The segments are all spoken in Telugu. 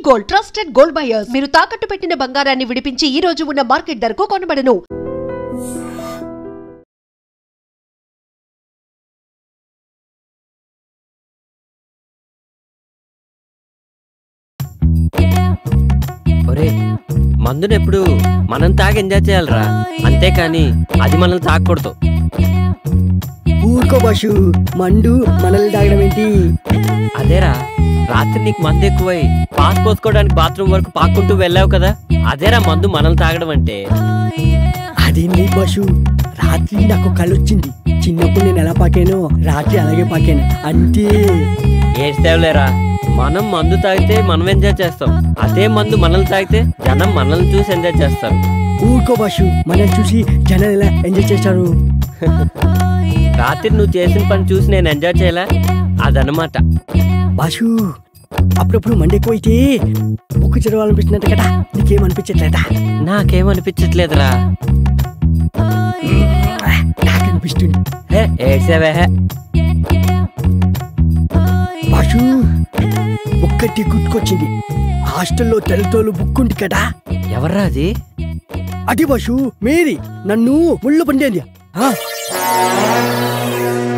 Gold, trusted gold buyers. మీరు తాకట్టు పెట్టిన బంగారాన్ని విడిపించి ఈ రోజు ఉన్న మార్కెట్ ధరకు కొనబడను. ఒరే, మందుని ఎప్పుడు మనం తాగి ఎంజాయ్ చేయాలరా, అంతేకాని అది మనల్ని తాగకూడదు. ఊరుకో బాషు, మందు మనల్ని తాగడం ఏంటి? అదేరా, రాత్రి నీకు మందు ఎక్కువై పాస్ పోసుకోవడానికి బాత్రూమ్ వరకు పాక్కుంటూ వెళ్ళావు కదా, అదేరా మందు మనల్ని తాగడం అంటే. అదేంటి బాషు, రాత్రి నాకు కళ్ళు వచ్చింది. చిన్నప్పుడు నేను ఎలా పాకానో రాత్రి అలాగే పాకాను అంతే. ఏడ్చేవలేరా, మనం మందు తాగితే మనం ఎంజాయ్ చేస్తాం, అదే మందు మనల్ని తాగితే జనం మనల్ని చూసి ఎంజాయ్ చేస్తారు. ఊరుకో బాషు, మనల్ని చూసి జనాలు ఎలా ఎంజాయ్ చేస్తారు? రాత్రి నువ్వు చేసిన పని చూసి నేను ఎంజాయ్ చేయలే, అదనమాట. బాషు, అప్పుడప్పుడు మండి ఎక్కువైతే బుక్ చదవాలనిపిస్తున్నట్టు కదా, నీకేమనిపించట్లేదా? నాకేమనిపించట్లేదురా. నాకు అనిపిస్తుంది. ఏడ్చేవే బాషు, ఒక్కటి గుర్తుకొచ్చింది. హాస్టల్లో తెల్లతోలు బుక్ ఉంది కదా. ఎవర్రా అది? అది బాషు, మేరీ నన్ను ముళ్ళు పండేది.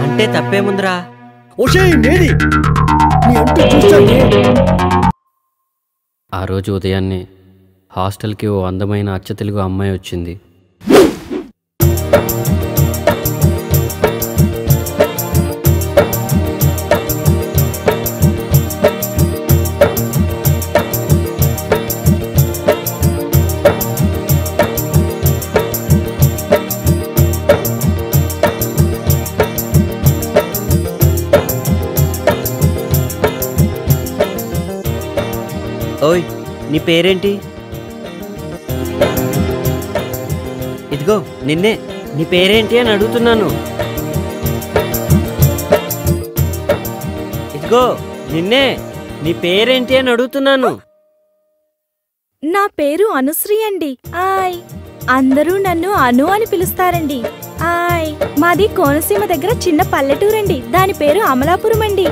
అంటే తప్పేముందిరా? ఓషే మేరీ, నీ అంటూ చూస్తానే. ఆ రోజు ఉదయాన్నే హాస్టల్కి ఓ అందమైన అచ్చ తెలుగు అమ్మాయి వచ్చింది. ఓయ్, నీ పేరేంటి? ఇదిగో నిన్నే, నీ పేరేంటి అని అడుగుతున్నాను. ఇదిగో నిన్నే, నీ పేరేంటి అని అడుగుతున్నాను. నా పేరు అనుశ్రీ అండి. ఆయ్, అందరూ నన్ను అను అని పిలుస్తారండి. ఆయ్, మాది కోనసీమ దగ్గర చిన్న పల్లెటూరండి. దాని పేరు అమలాపురం అండి.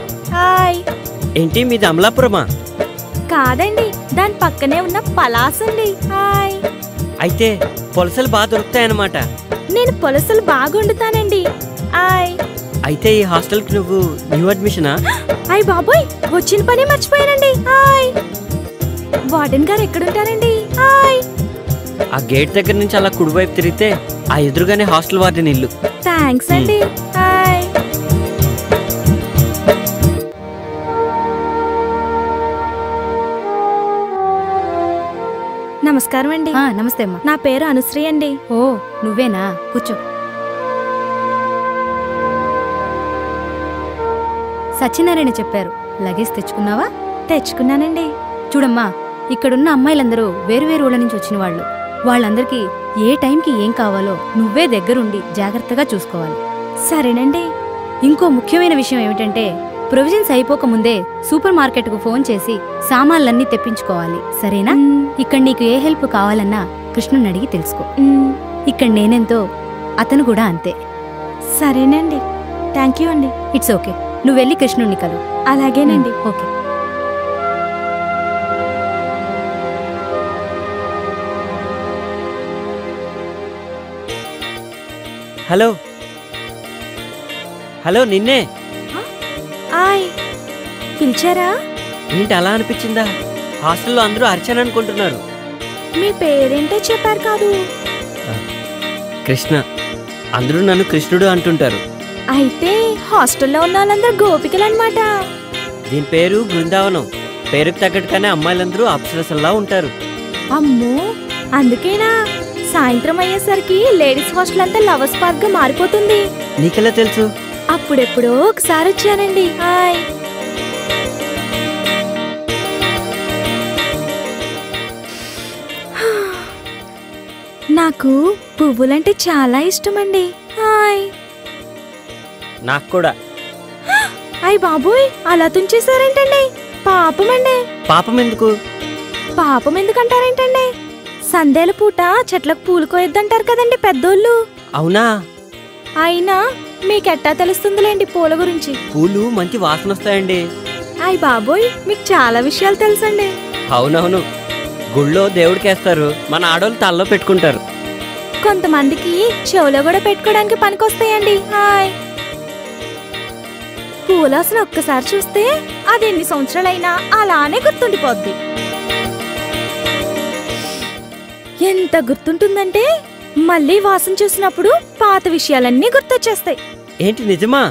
ఆయ్. ఏంటి, మీది అమలాపురమా? కాదండి, దాని పక్కనే ఉన్న పలాసండి. హాయ్. అయితే పొలసలు బాగా దొరుకుతాయన్నమాట. నేను పొలసలు బాగా వండుతానండి. హాయ్. అయితే ఈ హాస్టల్కి నువ్వు న్యూ అడ్మిషనా? హాయ్ బాబోయ్, వచ్చిన పని మర్చిపోయానండి. హాయ్. వార్డెన్ గారు ఎక్కడుంటారండి? హాయ్. ఆ గేట్ దగ్గర నుంచి అలా కుడివైపు తిరిగితే ఆ ఎదురుగానే హాస్టల్ వార్డెన్ ఇల్లు. థ్యాంక్స్ అండి. హాయ్. నమస్కారం అండి. నమస్తే అమ్మా. నా పేరు అనుశ్రీ అండి. ఓ, నువ్వేనా? కూర్చో. సత్యనారాయణ చెప్పారు, లగేజ్ తెచ్చుకున్నావా? తెచ్చుకున్నానండి. చూడమ్మా, ఇక్కడున్న అమ్మాయిలందరూ వేరువేరు ఊళ్ళ నుంచి వచ్చిన వాళ్ళు. వాళ్ళందరికీ ఏ టైంకి ఏం కావాలో నువ్వే దగ్గరుండి జాగ్రత్తగా చూసుకోవాలి. సరేనండి. ఇంకో ముఖ్యమైన విషయం ఏమిటంటే, ప్రొవిజన్స్ అయిపోకముందే సూపర్ మార్కెట్కు ఫోన్ చేసి సామాన్లన్నీ తెప్పించుకోవాలి, సరేనా? ఇక్కడ నీకు ఏ హెల్ప్ కావాలన్నా కృష్ణుని అడిగి తెలుసుకో. ఇక్కడ నేనెంతో అతను కూడా అంతే. సరేనండి. థ్యాంక్ యూ అండి. It's okay. నువ్వు వెళ్ళి కృష్ణుణ్ణి కలు. అలాగేనండి. ఓకే. హలో హలో, నిన్నే. ఆయ్, పిలిచారా? ఏంటి అలా అనిపించిందా? హాస్టల్లో అందరూ అర్చన అనుకుంటున్నారు. మీ పేరేంటో చెప్పారు కాదు? కృష్ణ. అందరూ నన్ను కృష్ణుడు అంటుంటారు. అయితే హాస్టల్లో ఉన్న వాళ్ళందరూ గోపికలు అన్నమాట. దీని పేరు బృందావనం. పేరుకు తగ్గట్టుగానే అమ్మాయిలందరూ అప్సరసల్లా ఉంటారు. అమ్మో, అందుకేనా సాయంత్రం అయ్యేసరికి లేడీస్ హాస్టల్ అంతా లవర్స్ పార్క్ గా మారిపోతుంది? నీకెలా తెలుసు? అప్పుడెప్పుడో ఒకసారి వచ్చానండి. హాయ్. నాకు పువ్వులంటే చాలా ఇష్టమండి. హాయ్. నాకు కూడా. అయ్ బాబోయ్, అలా తుంచేశారేంటండి? పాపమండి. పాపం ఎందుకు? పాపం ఎందుకంటారేంటండి? సందేల పూట చెట్లకు పూలు కోయొద్దంటారు కదండి పెద్దోళ్ళు. అవునా? అయినా మీకెట్టా తెలుస్తుందిలేండి పూల గురించి. పూలు మంచి వాసన వస్తాయండి. అయ్ బాబోయ్, మీకు చాలా విషయాలు తెలుసండి. అవునవును, గుళ్ళో దేవుడికేస్తారు, మన ఆడోళ్ళు తలలో పెట్టుకుంటారు. కొంతమందికి చెవులో కూడా పెట్టుకోవడానికి పనికొస్తాయండి. హాయ్, పూలాసన ఒక్కసారి చూస్తే అది ఎన్ని సంవత్సరాలైనా అలానే గుర్తుండిపోద్ది. ఎంత గుర్తుంటుందంటే మళ్ళీ వాసన చూసినప్పుడు పాత విషయాలన్నీ గుర్తొచ్చేస్తాయి. ఏంటి నిజమా?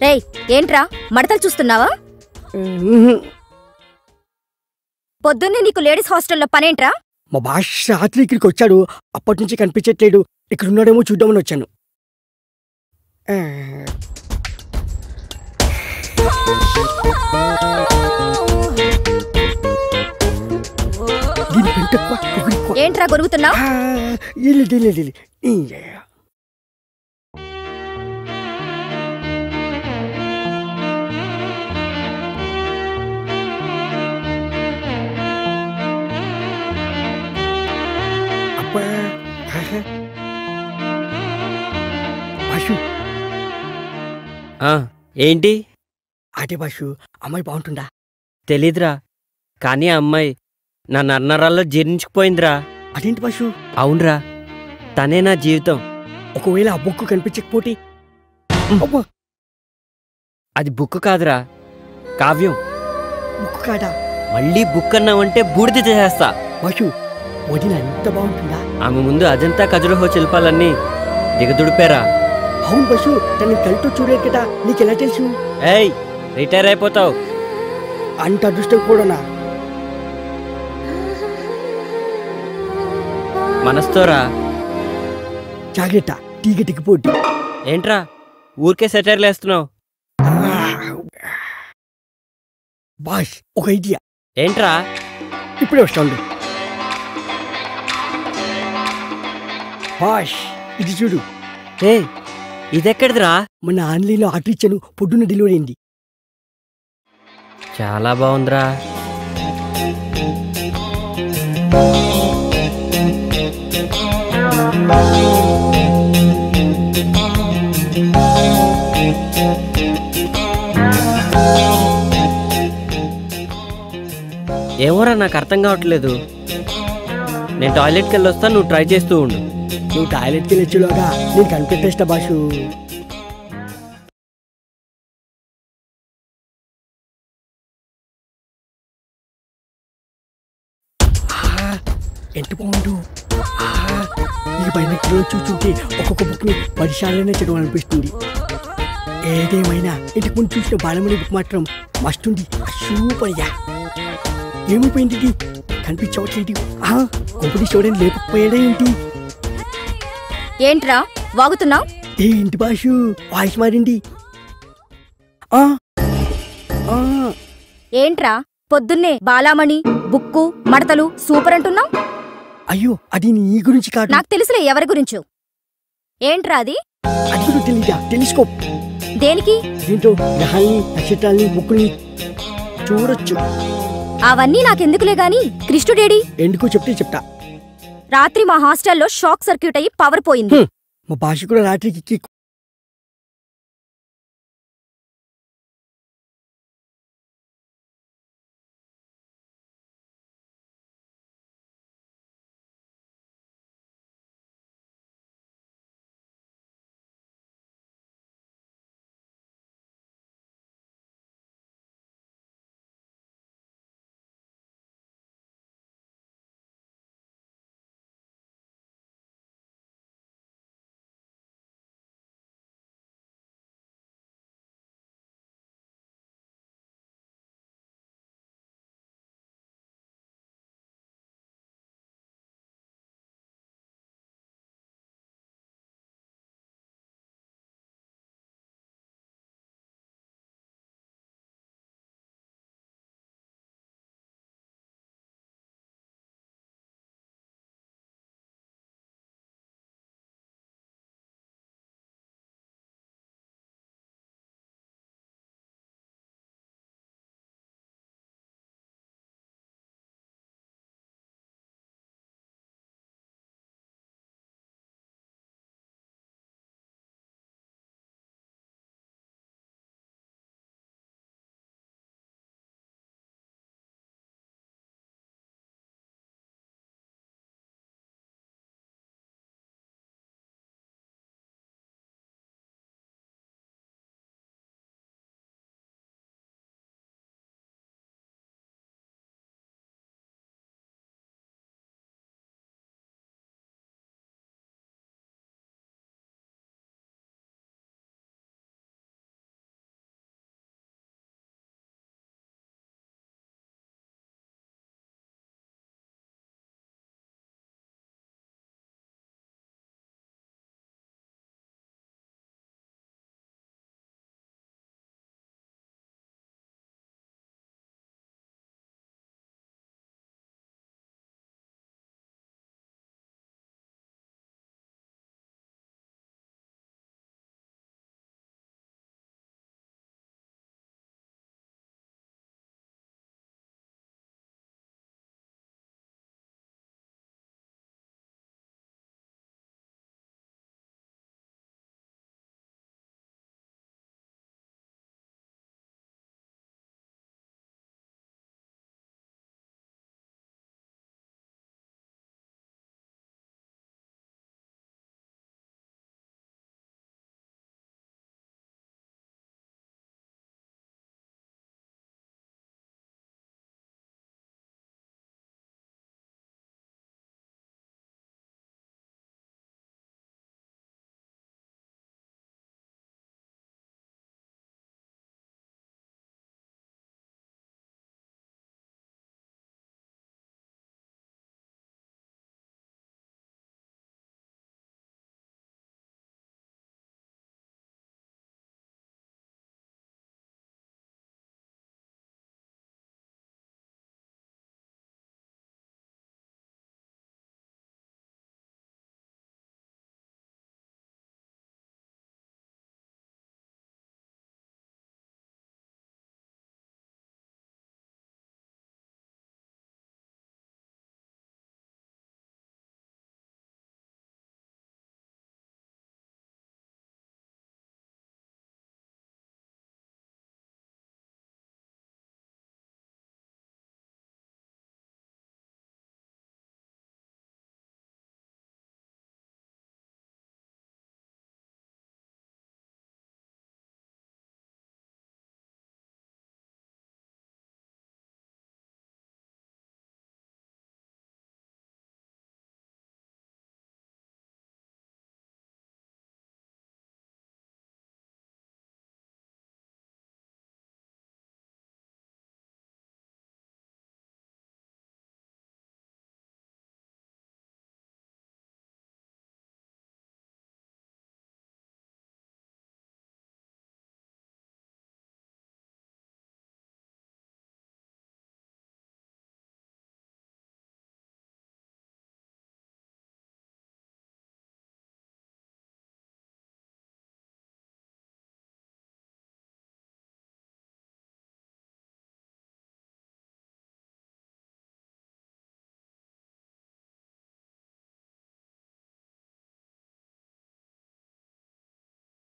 రేయ్, ఏంట్రా మడతలు చూస్తున్నావా? పొద్దున్నే నీకు లేడీస్ హాస్టల్లో పనేంట్రా? మా భాష రాత్రి ఇక్కడికి వచ్చాడు, అప్పటి నుంచి కనిపించట్లేడు. ఇక్కడ ఉన్నాడేమో చూద్దామని వచ్చాను. ఏంట్రా గొరుగుతున్నావు? ఏంటి? అదే బాషు, అమ్మాయి బాగుంటుందా? తెలీదురా, కానీ ఆ అమ్మాయి నా నన్నరాల్లో జీర్ణించుకుపోయిందిరా. అదేంటి బాషు? అవునరా, తనే నా జీవితం. ఒకవేళ ఆ బుక్ కనిపించకపోతే? అది బుక్ కాదురా, కావ్యం. బుక్ కాదా? మళ్ళీ బుక్ అన్నావంటే బూడిద చేసేస్తా. బాషు, వదిన ఎంత బాగుంటుందా? ఆమె ముందు అజంతా ఖజురహో శిల్పాలన్నీ దిగదుడిపారా. అవును బస్సు, తను కళ్ళతో చూడలేదు కదా, నీకెలా తెలుసు? ఏయ్, రిటైర్ అయిపోతావు. అంత అదృష్టం కూడానా? మనస్తోరా. జాగ్రత్త, టీగటికి పోటీ. ఏంట్రా ఊరికే సెటైర్లు వేస్తున్నావు? బాష్, ఒక ఐడియా. ఏంట్రా? ఇప్పుడే వస్తాండు. బాష్, ఇది చూడు. ఏ, ఇదెక్కడిదిరా? మన ఆన్లైన్లో ఆర్డర్ ఇచ్చాను, పొద్దున్న డెలివరీ అయింది. చాలా బాగుందిరా. ఏమోరా, నాకు అర్థం కావట్లేదు. నేను టాయిలెట్కి వెళ్ళి వస్తాను, నువ్వు ట్రై చేస్తూ ఉండు. నువ్వు టాయిలెట్కి వెళ్ళొచ్చులోగా నేను కనిపెట్టేస్తా బాషు. ఎంత బాగుండు. ఈ పైన చూస్తుంటే ఒక్కొక్క బుక్ని 10 సార్లైనా చదవాలనిపిస్తుంది. ఏదేమైనా ఇంటికి ముందు చూసిన బాలమణి బుక్ మాత్రం మస్తుంది. సూపర్గా. ఏమైపోయింది ఇది? కనిపించవట్లేదు. కొంపటి చూడని లేకపోయాడా ఏంటి? ఏంట్రా వాగుతున్నావు? ఏంటి బాషు, వాయిస్ మారింది. ఏంట్రా పొద్దున్నే బాలామణి బుక్కు మడతలు సూపర్ అంటున్నావు? అయ్యో, అది నీ గురించి కాదు. నాకు తెలుసులే ఎవరి గురించో. ఏంట్రా అది? అది కూడా తెలీదా? తెలుసుకో. దేనికి? దీంట్లో గ్రహాల్ని, నక్షత్రాల్ని, బుక్కుల్ని చూడొచ్చు. అవన్నీ నాకెందుకులే గాని కృష్ణుడేడి? ఎందుకో చెప్తే చెప్తా. రాత్రి మా హాస్టల్లో షాక్ సర్క్యూట్ అయ్యి పవర్ పోయింది. మా భాష కూడా రాత్రికి